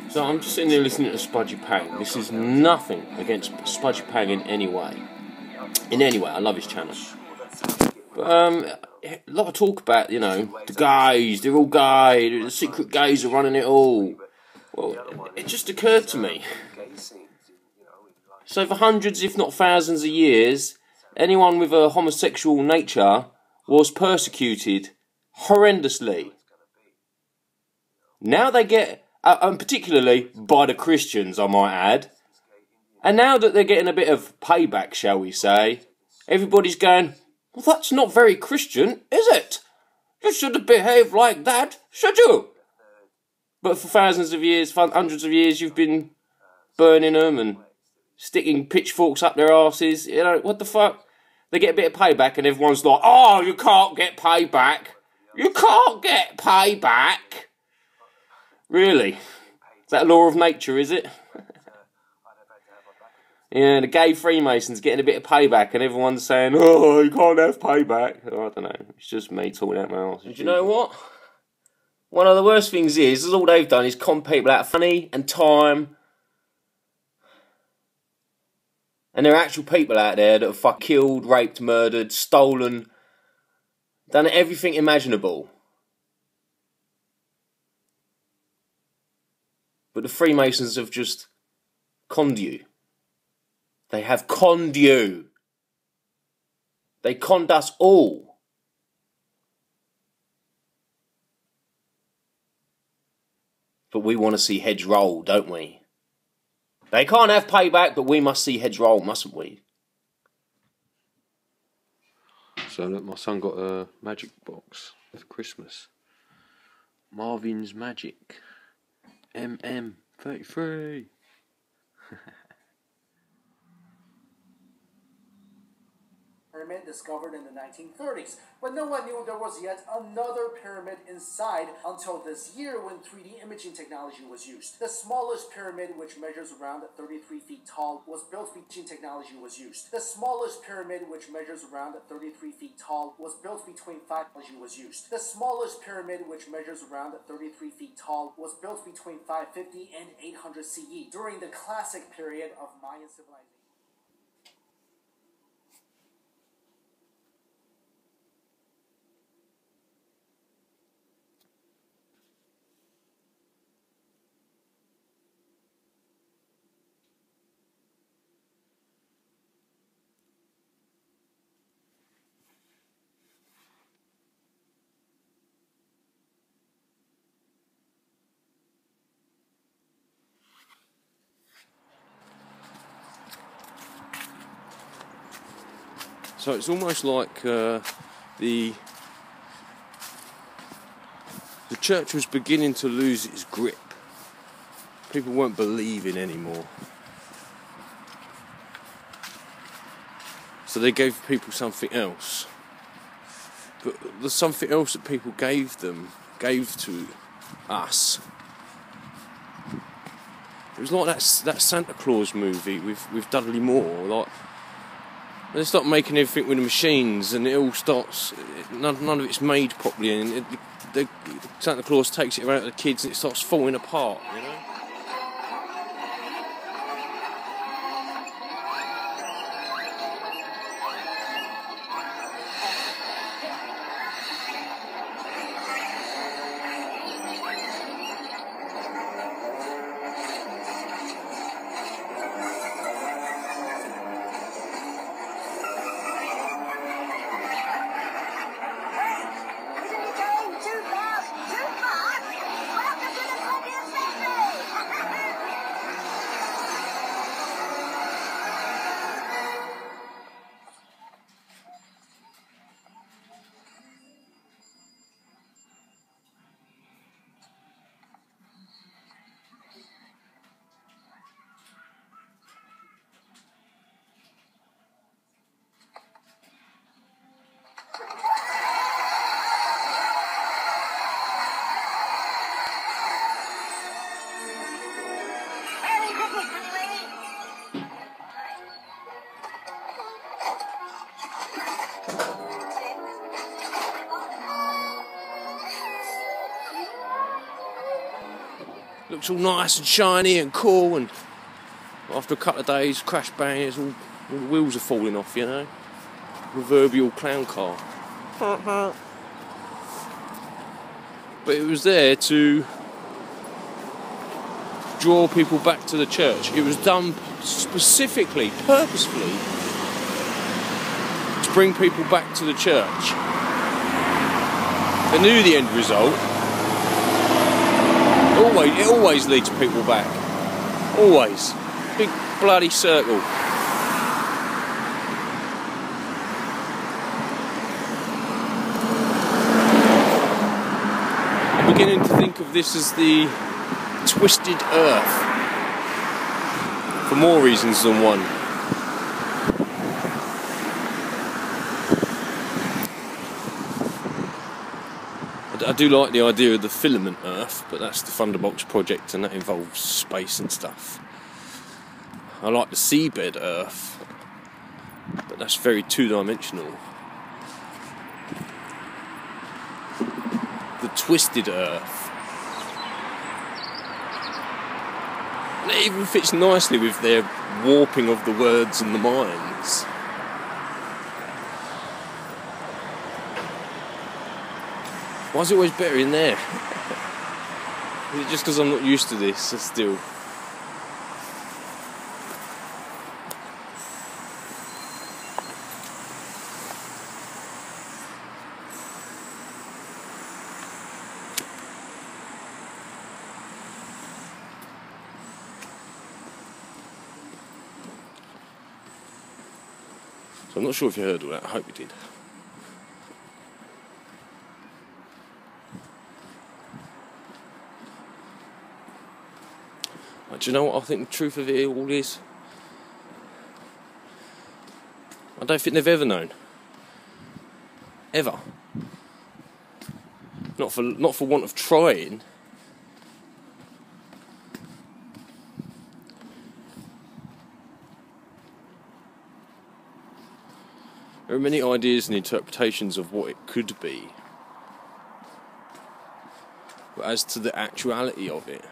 So I'm just sitting there listening to Spudgy Pang. This is nothing against Spudgy Pang in any way. In any way, I love his channel. But a lot of talk about, you know, the gays, they're all gay, the secret gays are running it all. Well, it just occurred to me. So for hundreds, if not thousands of years, anyone with a homosexual nature was persecuted horrendously. Now they get, and particularly by the Christians, I might add, and now that they're getting a bit of payback, shall we say, everybody's going, well, that's not very Christian, is it? You shouldn't behave like that, should you? But for thousands of years, for hundreds of years, you've been burning them and sticking pitchforks up their arses. You know, what the fuck? They get a bit of payback and everyone's like, oh, you can't get payback. You can't get payback. Really? Is that a law of nature, is it? Yeah, the gay Freemasons getting a bit of payback and everyone's saying, oh, you can't have payback. Oh, I don't know. It's just me talking out my arse. Do you know what? One of the worst things is all they've done is con people out of money and time. And there are actual people out there that have killed, raped, murdered, stolen, done everything imaginable. But the Freemasons have just conned you. They have conned you. They conned us all. But we want to see heads roll, don't we? They can't have payback, but we must see heads roll, mustn't we? So look, my son got a magic box for Christmas. Marvin's Magic. MM33. Pyramid discovered in the 1930s, but no one knew there was yet another pyramid inside until this year when 3D imaging technology was used. The smallest pyramid, which measures around 33 feet tall, was built between technology was used. The smallest pyramid, which measures around 33 feet tall, was built between technology was used. The smallest pyramid, which measures around 33 feet tall, was built between 550 and 800 CE during the classic period of Mayan civilization. So it's almost like the church was beginning to lose its grip. People weren't believing anymore. So they gave people something else. But the something else that people gave to us. It was like that Santa Claus movie with Dudley Moore. Like, they start making everything with the machines, and it all starts. None of it's made properly, and Santa Claus takes it around to the kids, and it starts falling apart. You know. looks all nice and shiny and cool, and after a couple of days, crash bang, all the wheels are falling off, you know. Proverbial clown car. But it was there to draw people back to the church. It was done specifically, purposefully, to bring people back to the church. They knew the end result. It always leads people back. Always. Big bloody circle. I'm beginning to think of this as the twisted earth. For more reasons than one. I do like the idea of the filament earth, but that's the Thunderbox project and that involves space and stuff. I like the seabed earth, but that's very two-dimensional. The twisted earth. And it even fits nicely with their warping of the words and the minds. Why is it always better in there? Is it just because I'm not used to this still? So I'm not sure if you heard all that, I hope you did. Do you know what I think the truth of it all is? I don't think they've ever known. Ever. Not for want of trying. There are many ideas and interpretations of what it could be. But as to the actuality of it,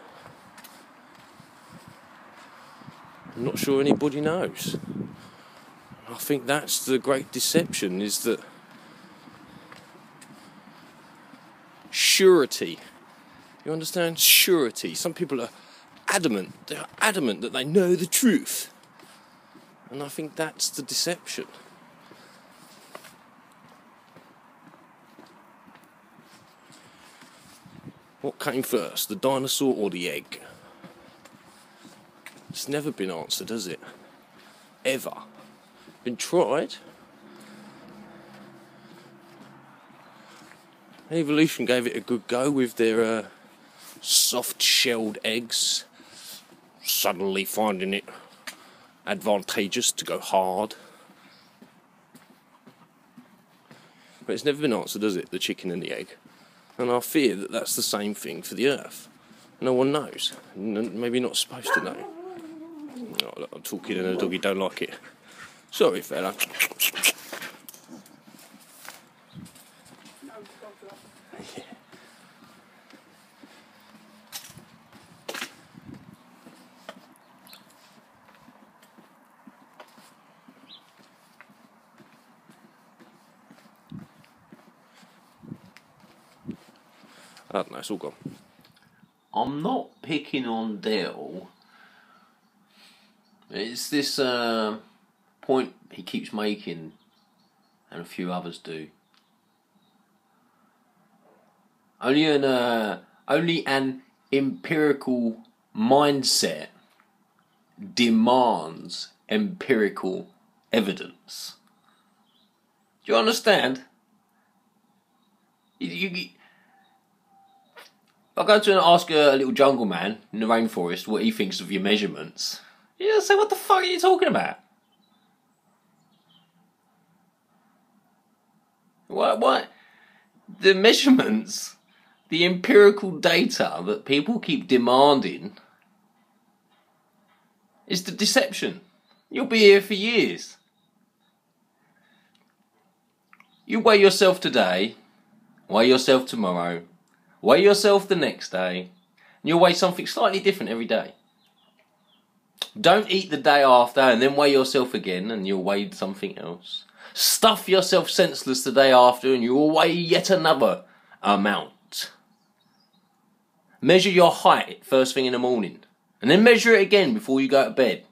I'm not sure anybody knows. I think that's the great deception, is that surety. You understand? Surety. Some people are adamant. They're adamant that they know the truth. And I think that's the deception. What came first, the dinosaur or the egg? It's never been answered, has it? Ever. Been tried. Evolution gave it a good go with their soft-shelled eggs, suddenly finding it advantageous to go hard. But it's never been answered, has it? The chicken and the egg. And I fear that that's the same thing for the earth. No one knows. Maybe not supposed to know. Oh, look, I'm talking and the doggy don't like it. Sorry, fella. Yeah. I don't know, it's all gone. I'm not picking on Dale. It's this point he keeps making, and a few others do. Only an empirical mindset demands empirical evidence. Do you understand? If I go to and ask a little jungle man in the rainforest what he thinks of your measurements, he'll say, "What the fuck are you talking about? What? The measurements, the empirical data that people keep demanding is the deception. You'll be here for years. You weigh yourself today, weigh yourself tomorrow, weigh yourself the next day, and You'll weigh something slightly different every day. Don't eat the day after and then weigh yourself again and you'll weigh something else. Stuff yourself senseless the day after and you will weigh yet another amount. Measure your height first thing in the morning and then measure it again before you go to bed.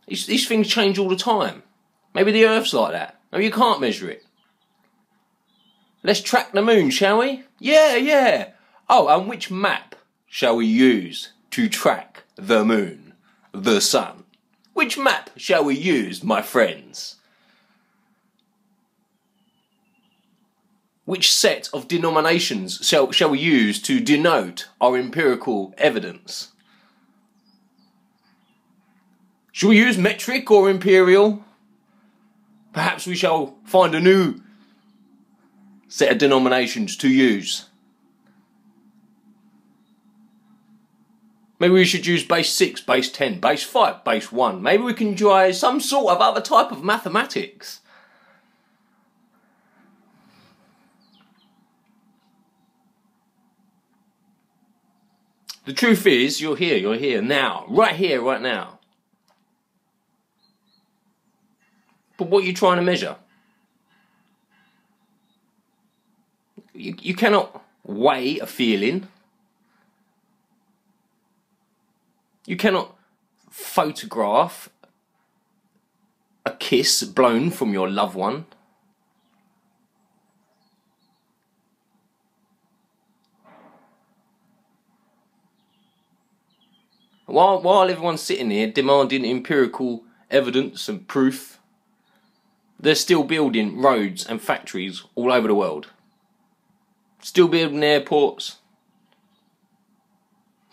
These things change all the time. Maybe the Earth's like that. Maybe you can't measure it. Let's track the moon, shall we? Yeah. Oh, and which map shall we use to track the moon, the sun? Which map shall we use, my friends? Which set of denominations shall we use to denote our empirical evidence? Shall we use metric or imperial? Perhaps we shall find a new set of denominations to use. Maybe we should use base 6, base 10, base 5, base 1. Maybe we can try some sort of other type of mathematics. The truth is, you're here now, right here, right now. But what are you trying to measure? You cannot weigh a feeling. You cannot photograph a kiss blown from your loved one. While everyone's sitting here demanding empirical evidence and proof, they're still building roads and factories all over the world. Still building airports.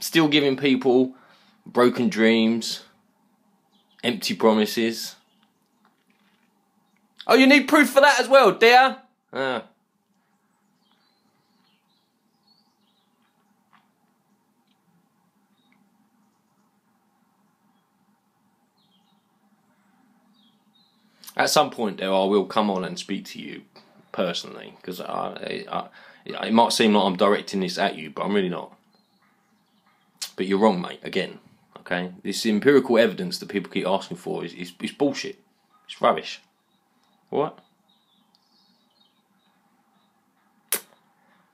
Still giving people broken dreams, empty promises. Oh, you need proof for that as well, dear? At some point there I will come on and speak to you personally, because it might seem like I'm directing this at you, but I'm really not. But you're wrong, mate, again. Okay? This empirical evidence that people keep asking for is bullshit. It's rubbish. What?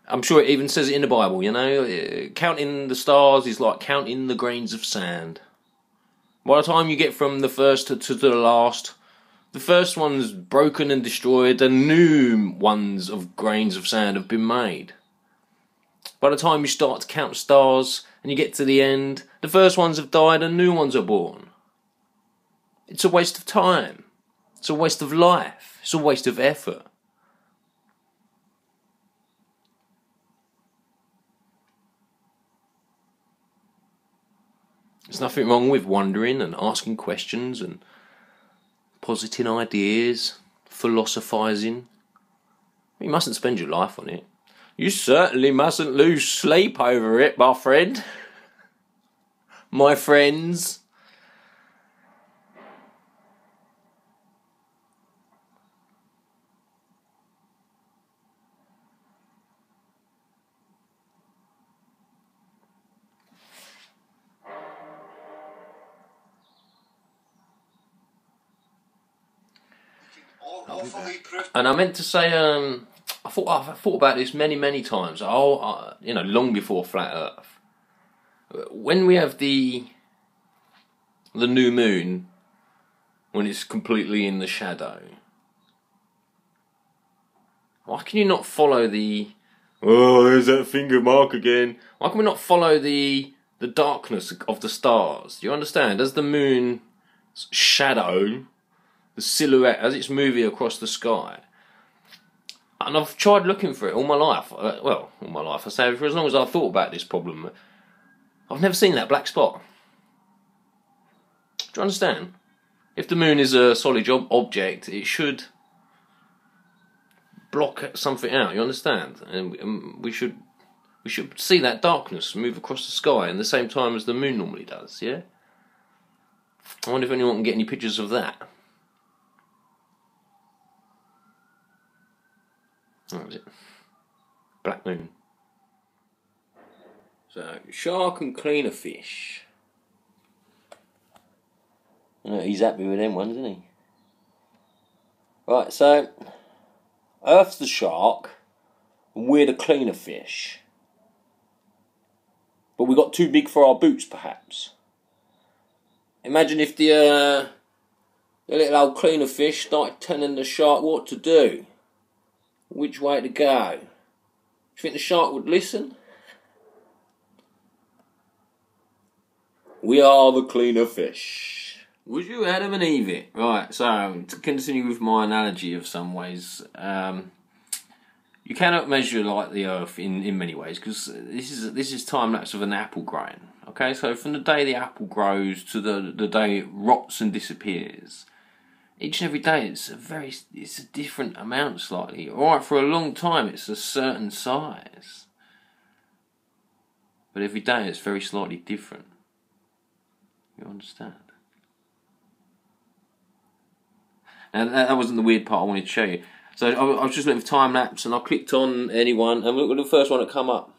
I'm sure it even says it in the Bible, you know? Counting the stars is like counting the grains of sand. By the time you get from the first to the last, the first one's broken and destroyed, and new ones of grains of sand have been made. By the time you start to count stars and you get to the end, the first ones have died and new ones are born. It's a waste of time. It's a waste of life. It's a waste of effort. There's nothing wrong with wondering and asking questions and positing ideas, philosophising. You mustn't spend your life on it. You certainly mustn't lose sleep over it, my friend. My friends. And I meant to say, I thought about this many times. Long before Flat Earth. When we have the new moon, when it's completely in the shadow, why can you not follow the? Oh, there's that finger mark again. Why can we not follow the darkness of the stars? Do you understand? As the moon's shadow, the silhouette, as it's moving across the sky. And I've tried looking for it all my life. All my life. I say for as long as I've thought about this problem, I've never seen that black spot. Do you understand? If the moon is a solid object, it should block something out. You understand? And we should see that darkness move across the sky in the same time as the moon normally does. Yeah. I wonder if anyone can get any pictures of that. What was it? Black moon. So, shark and cleaner fish. He's happy with them ones, isn't he? Right, so Earth's the shark, and we're the cleaner fish. But we got too big for our boots, perhaps. Imagine if the little old cleaner fish started telling the shark what to do, which way to go. Do you think the shark would listen? We are the cleaner fish. Would you Adam and Eve it? Right, so to continue with my analogy of some ways, you cannot measure like the Earth in many ways, because this is time lapse of an apple growing. Okay, so from the day the apple grows to the day it rots and disappears, each and every day it's a different amount slightly. Alright, for a long time it's a certain size, but every day it's very slightly different. You understand? And that wasn't the weird part I wanted to show you. So I was just looking for time lapse, and I clicked on anyone, and look at the first one that come up.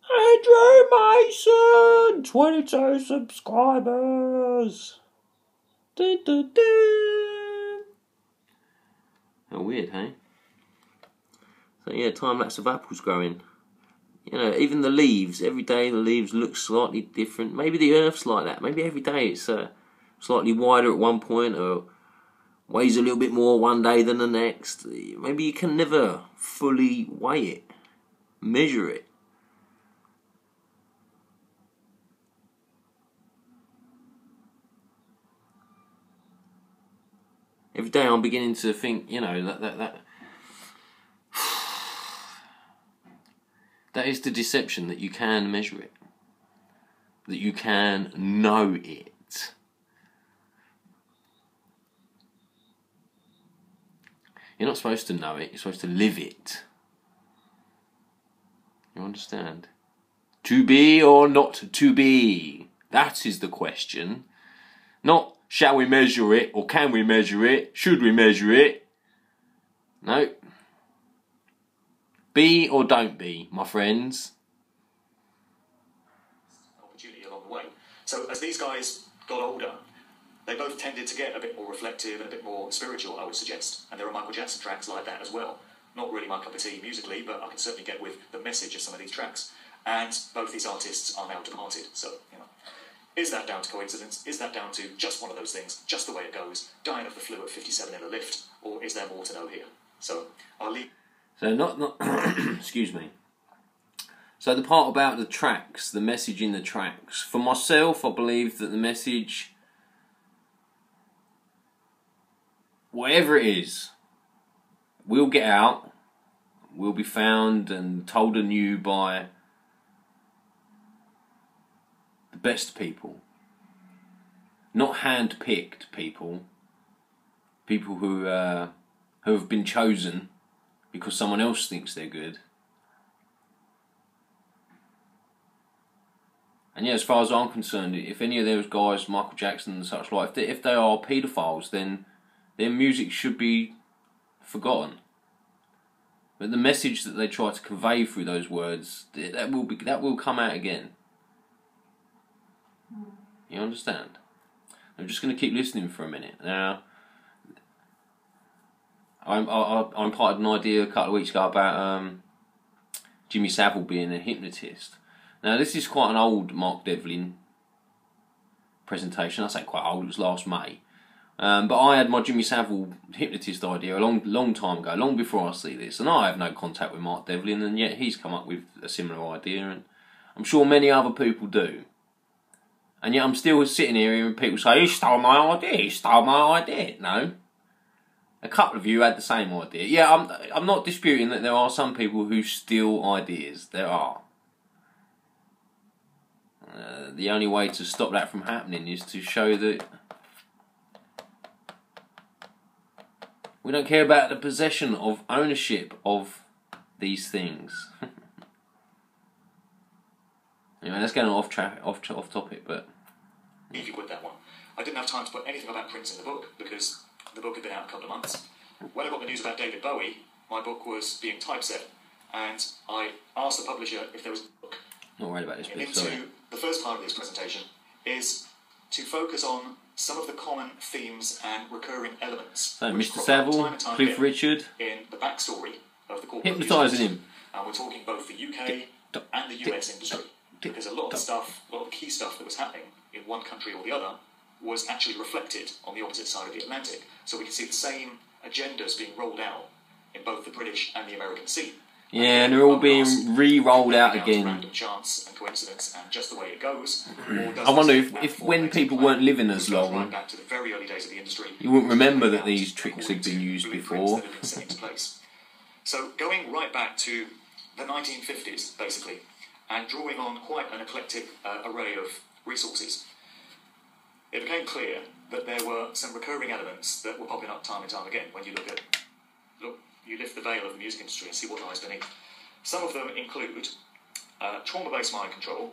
Andrew Mason, 22 subscribers. Dun, dun, dun. How weird, hey? So yeah, time lapse of apples growing. You know, even the leaves. Every day the leaves look slightly different. Maybe the Earth's like that. Maybe every day it's slightly wider at one point, or weighs a little bit more one day than the next. Maybe you can never fully weigh it, measure it. Every day I'm beginning to think, you know, that is the deception, that you can measure it, that you can know it. You're not supposed to know it, you're supposed to live it. You understand? To be or not to be? That is the question. Not, shall we measure it, or can we measure it, should we measure it? No. Be or don't be, my friends. Opportunity along the way. So as these guys got older, they both tended to get a bit more reflective and a bit more spiritual, I would suggest. And there are Michael Jackson tracks like that as well. Not really my cup of tea musically, but I can certainly get with the message of some of these tracks. And both these artists are now departed, so, you know. Is that down to coincidence? Is that down to just one of those things, just the way it goes, dying of the flu at 57 in a lift? Or is there more to know here? So, I'll leave... So not excuse me. So the part about the tracks, the message in the tracks. For myself, I believe that the message, whatever it is, will get out, will be found and told anew by the best people. Not hand-picked people. People who have been chosen because someone else thinks they're good. And yeah, as far as I'm concerned, if any of those guys, Michael Jackson and such like, if they are paedophiles, then their music should be forgotten. But the message that they try to convey through those words, that will come out again. You understand? I'm just going to keep listening for a minute. Now, I'm part of an idea a couple of weeks ago about Jimmy Savile being a hypnotist. Now, this is quite an old Mark Devlin presentation. I say quite old, it was last May. But I had my Jimmy Savile hypnotist idea a long time ago, long before I see this. And I have no contact with Mark Devlin, and yet he's come up with a similar idea, and I'm sure many other people do. And yet I'm still sitting here hearing people say, he stole my idea, he stole my idea. No. A couple of you had the same idea. Yeah, I'm not disputing that there are some people who steal ideas. There are. The only way to stop that from happening is to show that we don't care about the possession of ownership of these things. Anyway, let's get off topic, but... Leave you with that one. I didn't have time to put anything about Prince in the book, because the book had been out a couple of months. When I got the news about David Bowie, my book was being typeset, and I asked the publisher if there was a book Not worried about this bit, into sorry. the first part of this presentation is to focus on some of the common themes and recurring elements. So, which Mr. crop up Savile, time and time Cliff again Richard, in the backstory of the corporate hypnotising music. him. And we're talking both the UK and the US industry. Because a lot of the stuff, a lot of key stuff that was happening in one country or the other was actually reflected on the opposite side of the Atlantic. So we can see the same agendas being rolled out in both the British and the American scene. Yeah, and they're all being re-rolled out Down to again. random chance and coincidence and just the way it goes. Or does I wonder this if platform when later people plan, weren't living as which goes long, right back to the very early days of the industry, you wouldn't remember that out these tricks had according been to used blueprints before. that had been set into place. So going right back to the 1950s, basically, and drawing on quite an eclectic array of resources, it became clear that there were some recurring elements that were popping up time and time again when you you lift the veil of the music industry and see what lies beneath. Some of them include trauma-based mind control,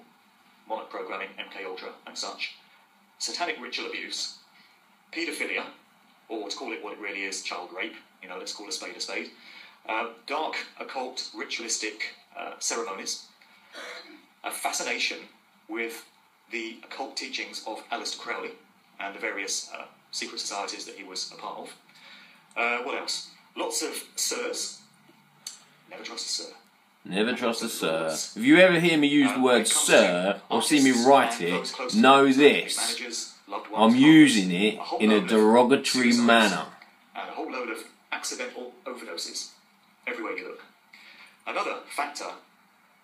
monarch programming, MK Ultra and such, satanic ritual abuse, paedophilia, or to call it what it really is, child rape, let's call a spade, dark, occult, ritualistic ceremonies, a fascination with the occult teachings of Aleister Crowley and the various secret societies that he was a part of. What else? Lots of sirs. Never trust a sir. Never trust a sir. If you ever hear me use the word sir, or see me write it, know this. I'm using it in a derogatory manner. And a whole load of accidental overdoses everywhere you look. Another factor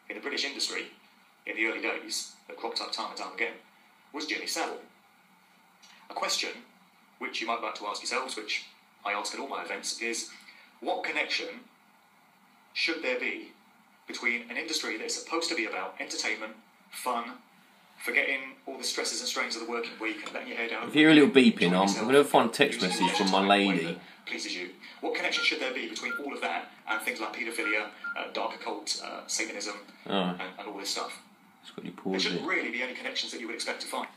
in the British industry in the early days that cropped up time and time again was Jimmy Savile. A question which you might like to ask yourselves, which I ask at all my events, is what connection should there be between an industry that is supposed to be about entertainment, fun, forgetting all the stresses and strains of the working week and letting your hair down? If you hear a little beeping, I'm going to find a text message from my lady. Pleases you. What connection should there be between all of that and things like paedophilia, dark occult, Satanism, and all this stuff? It's got you There paused shouldn't it. really be any connections that you would expect to find.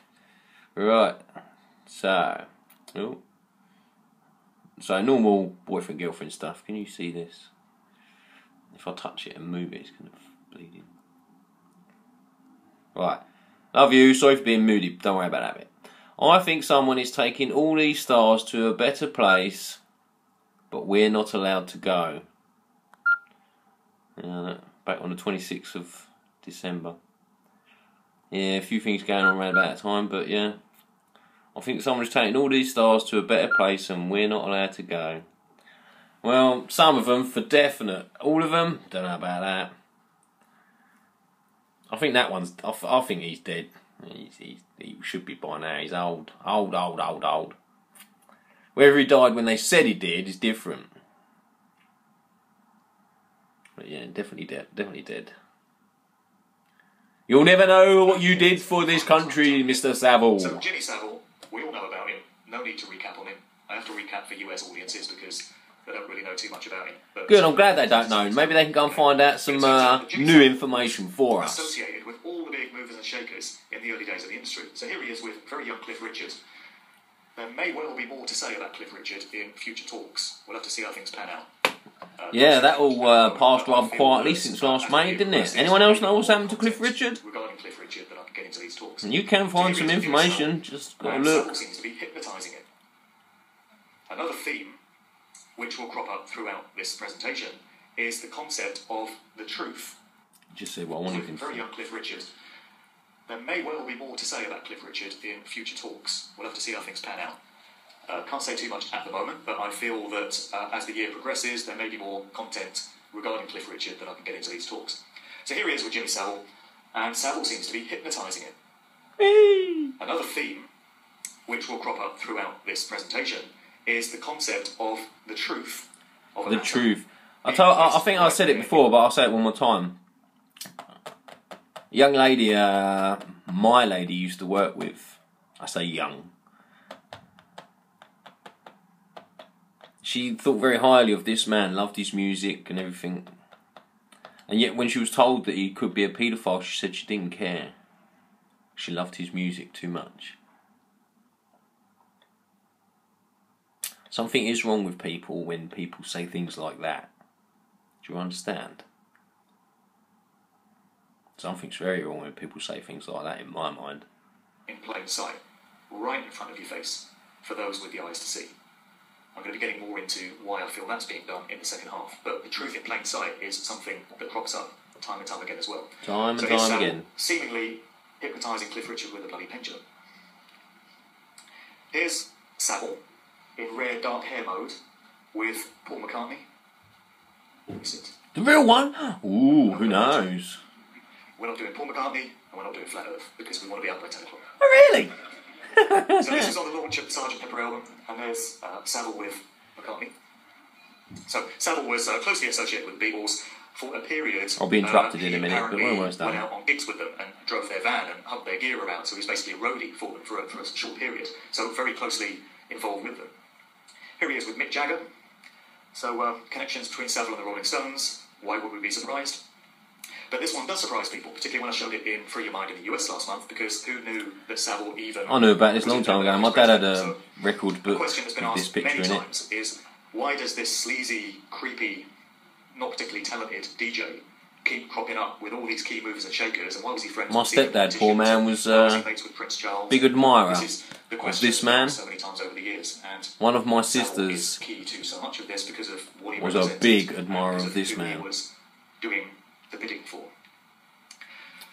Right. So normal boyfriend girlfriend stuff. Can you see this? If I touch it and move it, it's kind of bleeding. Right. Love you. Sorry for being moody. Don't worry about that bit. I think someone is taking all these stars to a better place, but we're not allowed to go. Back on the 26th of December. Yeah, a few things going on around about that time, but yeah. I think someone's taking all these stars to a better place and we're not allowed to go. Well, some of them for definite. All of them? Don't know about that. I think that one's... I think he's dead. He should be by now. He's old. Old. Whether he died when they said he did is different. But yeah, definitely dead. You'll never know what you did for this country, Mr. Savile. So Jimmy Savile, we all know about him. No need to recap on him. I have to recap for US audiences because they don't really know too much about him. But Good, I'm glad they don't know. Maybe they can go and find out some new information for us. Associated with all the big movers and shakers in the early days of the industry. So here he is with very young Cliff Richard. There may well be more to say about Cliff Richard in future talks. We'll have to see how things pan out. Yeah, that all passed rather quietly since last May, didn't it? Anyone else know what's happened to Cliff Richard? Regarding Cliff Richard, that I can get into these talks. And you can find some information, just got to look. Seems to be hypnotising it. Another theme, which will crop up throughout this presentation, is the concept of the truth. Just say what I wanted to Very say. young Cliff Richard. There may well be more to say about Cliff Richard in future talks. We'll have to see how things pan out. Can't say too much at the moment, but I feel that as the year progresses, there may be more content regarding Cliff Richard that I can get into these talks. So here he is with Jimmy Savile, and Savile seems to be hypnotising it. Another theme, which will crop up throughout this presentation, is the concept of the truth. Of a The matter. truth. I think I said it before, but I'll say it one more time. Young lady, my lady used to work with. I say young. She thought very highly of this man, loved his music and everything. And yet when she was told that he could be a paedophile, she said she didn't care. She loved his music too much. Something is wrong with people when people say things like that. Do you understand? Something's very wrong when people say things like that, in my mind. In plain sight, right in front of your face, for those with the eyes to see. I'm going to be getting more into why I feel that's being done in the second half, but the truth in plain sight is something that crops up time and time again as well. Time and here's time Savile again. seemingly hypnotising Cliff Richard with a bloody pendulum. Here's Savile in rare dark hair mode with Paul McCartney. Is it? The real one? Ooh, who knows? We're not doing Paul McCartney and we're not doing Flat Earth because we want to be out by 10 o'clock. Oh, really? So this is on the launch of the Sgt. Pepper album, and there's Savile with McCartney. So Savile was closely associated with the Beatles for a period. I'll be interrupted in a he minute, but we're apparently almost done. went out on gigs with them and drove their van and hugged their gear around, so he was basically a roadie for them for a short period. So very closely involved with them. Here he is with Mick Jagger. So connections between Savile and the Rolling Stones. Why would we be surprised? But this one does surprise people, particularly when I showed it in Free Your Mind in the US last month, because who knew that Savile even... I knew about this a long time ago. My dad had a So record the book question that's been with this asked picture many in it. times is, why does this sleazy, creepy, not particularly talented DJ keep cropping up with all these key movers and shakers, and why was he friends My with secret stepdad, poor politicians, man, and was why he mates with Prince Charles? big admirer This is the of question this that's been man. asked so many times over the years, and One of my Savile is sisters key to so much of this because of what he was a represented big and admirer because of this who man. he was doing the bidding for.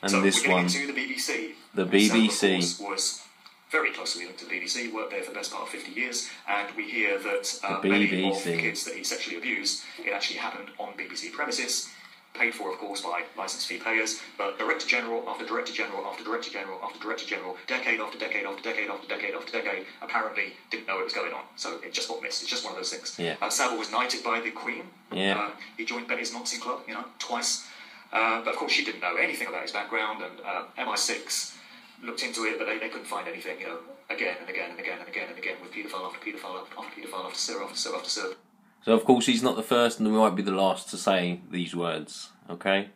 And So this we're one, getting into the BBC. the And Savile, of BBC. course, was very closely linked to the BBC, worked there for the best part of 50 years, and we hear that The many of the BBC. kids that he sexually abused, it actually happened on BBC premises, paid for, of course, by licence fee payers, but Director General after Director General after Director General after Director General, decade after decade after decade after decade after decade, apparently didn't know it was going on. So it just got missed. It's just one of those things. Yeah. Savile was knighted by the Queen. Yeah. He joined Betty's Nazi Club, twice. But of course she didn't know anything about his background, and MI6 looked into it, but they couldn't find anything, again and again and again and again and again, with paedophile after paedophile after paedophile after sir after sir after sir. So of course he's not the first and he might be the last to say these words, okay?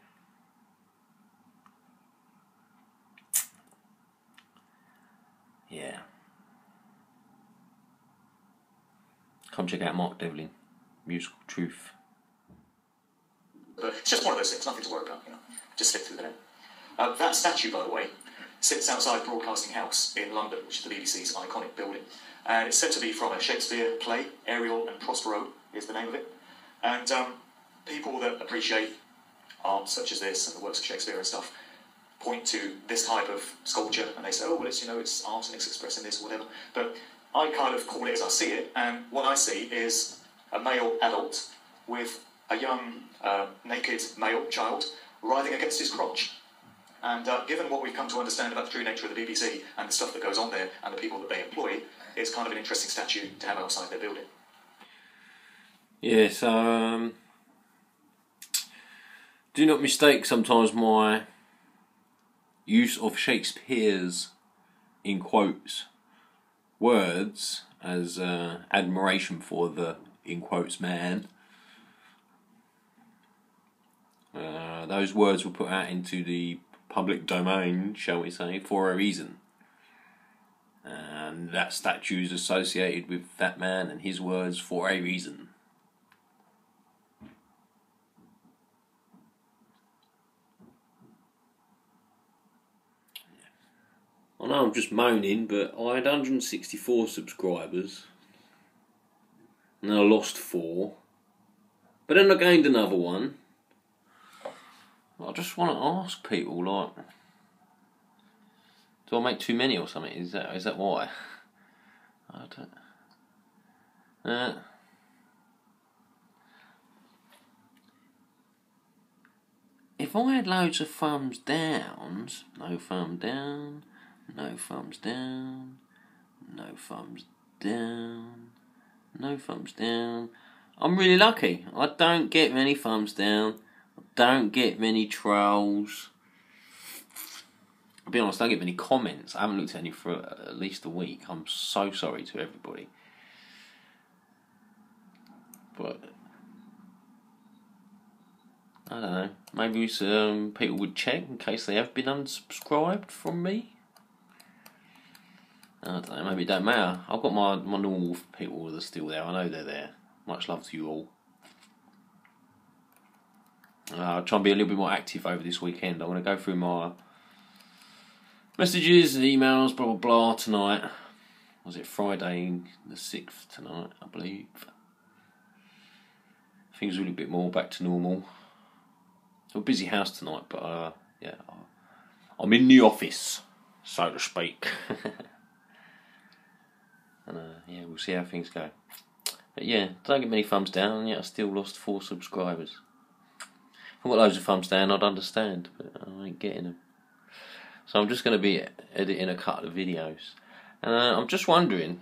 Yeah. Come check out Mark Devlin, Musical Truth. But it's just one of those things, nothing to worry about, Just slip through the net. That statue, by the way, sits outside Broadcasting House in London, which is the BBC's iconic building. And it's said to be from a Shakespeare play, Ariel and Prospero is the name of it. And people that appreciate art such as this and the works of Shakespeare and stuff point to this type of sculpture and they say, oh, well, it's art and it's expressing this or whatever. But I kind of call it as I see it, and what I see is a male adult with a young naked male child writhing against his crotch. And given what we've come to understand about the true nature of the BBC and the stuff that goes on there and the people that they employ, it's kind of an interesting statue to have outside their building. Yes, do not mistake sometimes my use of Shakespeare's, in quotes, words as admiration for the, in quotes, man. Those words were put out into the public domain, shall we say, for a reason. And that statue is associated with that man and his words for a reason. I know I'm just moaning, but I had 164 subscribers. And I lost 4. But then I gained another one. I just want to ask people, like, do I make too many or something? Is that why? I don't... if I had loads of thumbs downs, no thumb down, no thumbs down, no thumbs down, no thumbs down, I'm really lucky. I don't get many thumbs down. I don't get many trolls. I'll be honest, I don't get many comments. I haven't looked at any for at least a week. I'm so sorry to everybody. But I don't know. Maybe some people would check in case they have been unsubscribed from me. I don't know. Maybe it don't matter. I've got my normal people that are still there. I know they're there. Much love to you all. I'll try and be a little bit more active over this weekend. I want to go through my messages and emails, blah blah blah, tonight. Was it Friday the 6th tonight, I believe. Things are a little bit more back to normal. It's a busy house tonight, but yeah, I'm in the office, so to speak. And yeah, we'll see how things go. But yeah, don't get many thumbs down, and yet I still lost 4 subscribers. If I got loads of thumbs down, I'd understand, but I ain't getting them. So I'm just going to be editing a couple of videos. And I'm just wondering,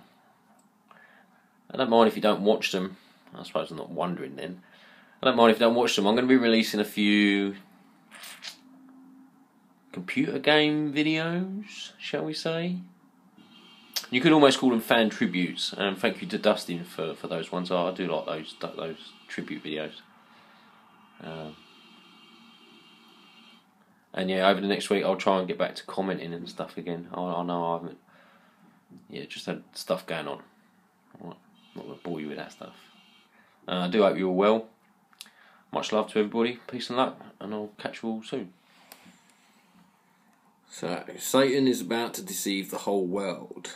I don't mind if you don't watch them. I suppose I'm not wondering then. I don't mind if you don't watch them. I'm going to be releasing a few computer game videos, shall we say. You could almost call them fan tributes. And thank you to Dustin for those ones. I do like those tribute videos. And yeah, over the next week I'll try and get back to commenting and stuff again. I know I haven't. Yeah, just had stuff going on. I'm not going to bore you with that stuff. I do hope you're all well. Much love to everybody. Peace and luck, and I'll catch you all soon. So, Satan is about to deceive the whole world.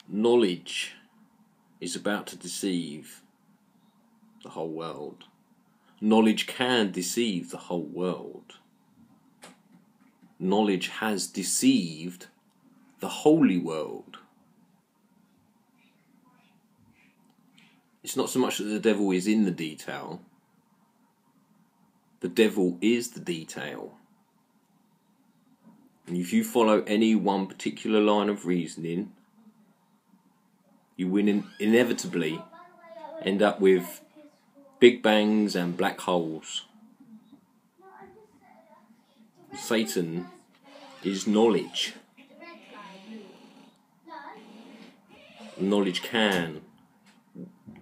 Knowledge is about to deceive the whole world. Knowledge can deceive the whole world. Knowledge has deceived the holy world. It's not so much that the devil is in the detail. The devil is the detail. And if you follow any one particular line of reasoning, you will inevitably end up with big bangs and black holes. Satan is knowledge. Knowledge can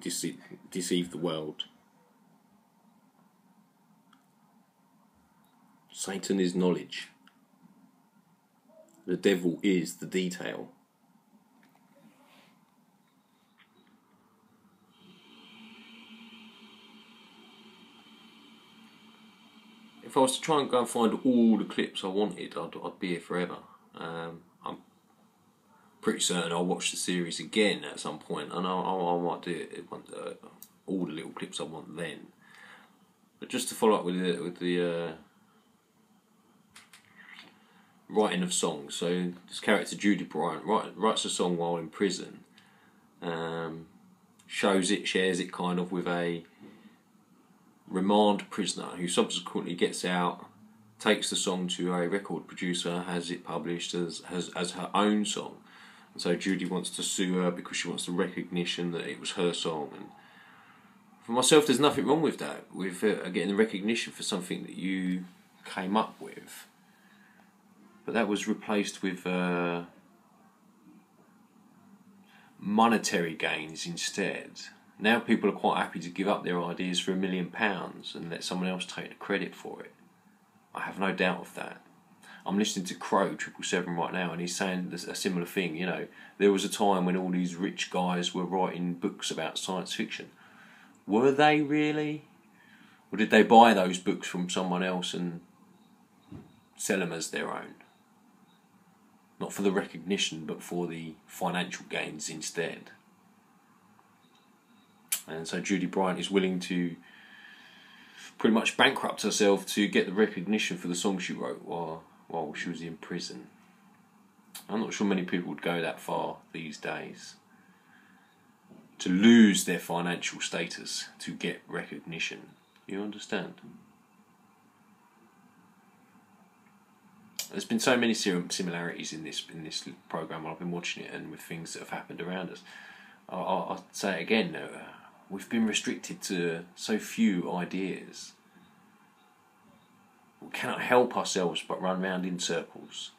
deceive the world. Satan is knowledge. The devil is the detail. If I was to try and go and find all the clips I wanted, I'd be here forever. I'm pretty certain I'll watch the series again at some point, and I might do it all the little clips I want then. But just to follow up with the writing of songs. So this character Judy Bryant writes a song while in prison. Shares it kind of with a remand prisoner who subsequently gets out, takes the song to a record producer, has it published as her own song. And so Judy wants to sue her because she wants the recognition that it was her song. And for myself, there's nothing wrong with that, with getting the recognition for something that you came up with. But that was replaced with monetary gains instead. Now people are quite happy to give up their ideas for £1 million and let someone else take the credit for it. I have no doubt of that. I'm listening to Crow 777 right now, and he's saying a similar thing. You know, there was a time when all these rich guys were writing books about science fiction. Were they really? Or did they buy those books from someone else and sell them as their own? Not for the recognition, but for the financial gains instead. And so Judy Bryant is willing to pretty much bankrupt herself to get the recognition for the song she wrote while she was in prison. I'm not sure many people would go that far these days. To lose their financial status to get recognition. You understand? There's been so many similarities in this programme while I've been watching it, and with things that have happened around us. I'll say it again, we've been restricted to so few ideas. We cannot help ourselves but run round in circles.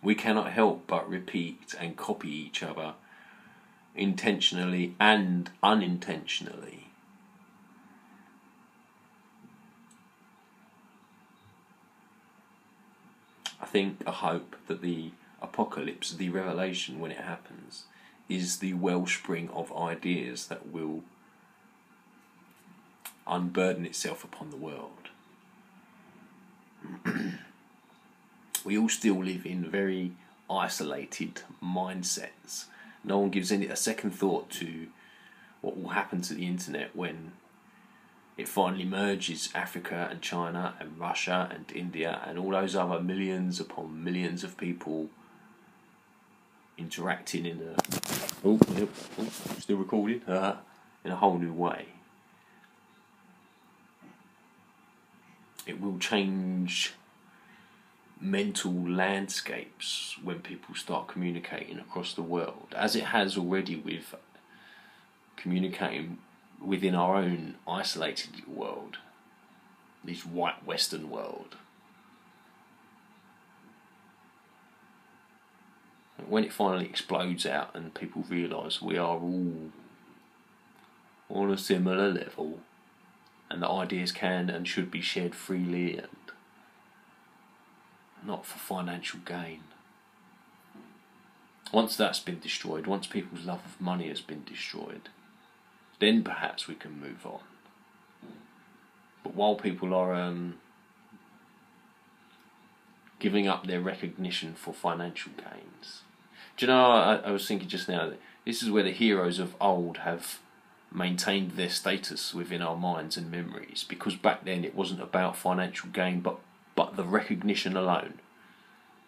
We cannot help but repeat and copy each other, intentionally and unintentionally. I hope that the apocalypse, the revelation when it happens, is the wellspring of ideas that will unburden itself upon the world. We all still live in very isolated mindsets. No one gives a second thought to what will happen to the internet when it finally merges Africa and China and Russia and India and all those other millions upon millions of people interacting in a still recording in a whole new way. It will change mental landscapes when people start communicating across the world, as it has already with communicating within our own isolated world, this white Western world. When it finally explodes out and people realise we are all on a similar level and that ideas can and should be shared freely and not for financial gain. Once that's been destroyed, once people's love of money has been destroyed, then perhaps we can move on. But while people are giving up their recognition for financial gains, do you know, I was thinking just now that this is where the heroes of old have maintained their status within our minds and memories, because back then it wasn't about financial gain but the recognition alone.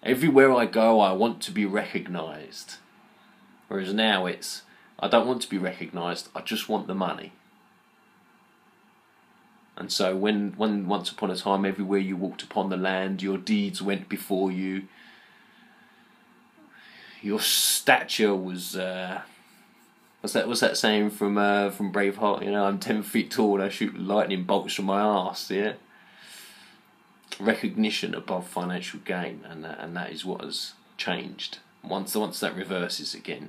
Everywhere I go I want to be recognised, whereas now it's I don't want to be recognised, I just want the money. And so when once upon a time everywhere you walked upon the land your deeds went before you, your stature was what's that saying from Braveheart, you know, I'm 10 feet tall and I shoot lightning bolts from my arse, yeah? Recognition above financial gain, and that is what has changed. Once that reverses again,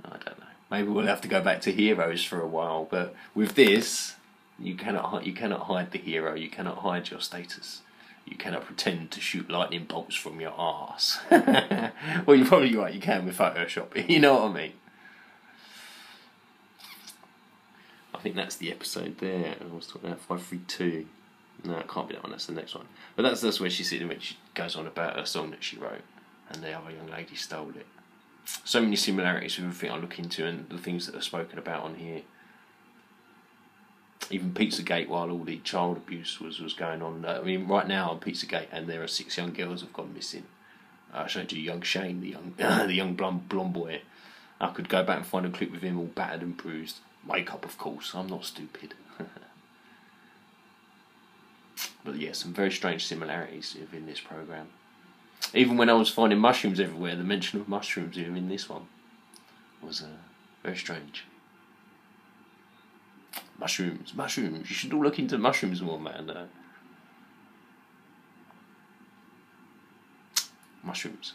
I don't know. Maybe we'll have to go back to heroes for a while. But with this, you cannot hide the hero. You cannot hide your status. You cannot pretend to shoot lightning bolts from your arse. Well, you're probably right. You can with Photoshop. You know what I mean? I think that's the episode there. I was talking about 532. No, it can't be that one, that's the next one. But that's where she's sitting when she goes on about her song that she wrote and the other young lady stole it. So many similarities with everything I look into and the things that are spoken about on here. Even Pizzagate, while all the child abuse was going on. I mean, right now on Pizzagate, and there are 6 young girls who've gone missing. I showed you young Shane, the young blonde boy. I could go back and find a clip with him all battered and bruised. Makeup, of course, I'm not stupid. But yeah, some very strange similarities within this programme. Even when I was finding mushrooms everywhere, the mention of mushrooms even in this one was very strange. Mushrooms. You should all look into mushrooms more, man. Mushrooms.